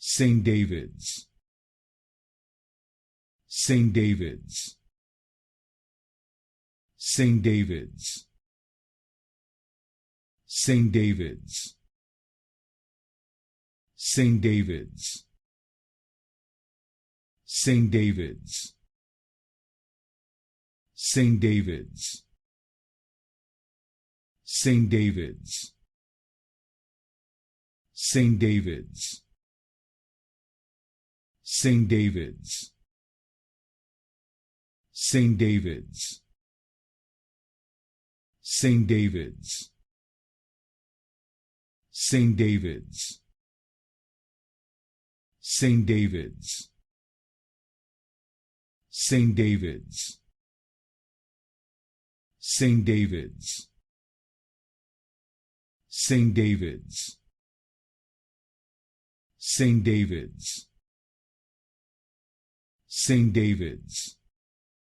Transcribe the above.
St. David's, St. David's, St. David's, St. David's, St. David's, St. David's, St. David's, St. David's, St. David's, St. David's, St. David's, St. David's, St. David's, St. David's, St. David's, St. David's, St. David's, St. David's, St. David's,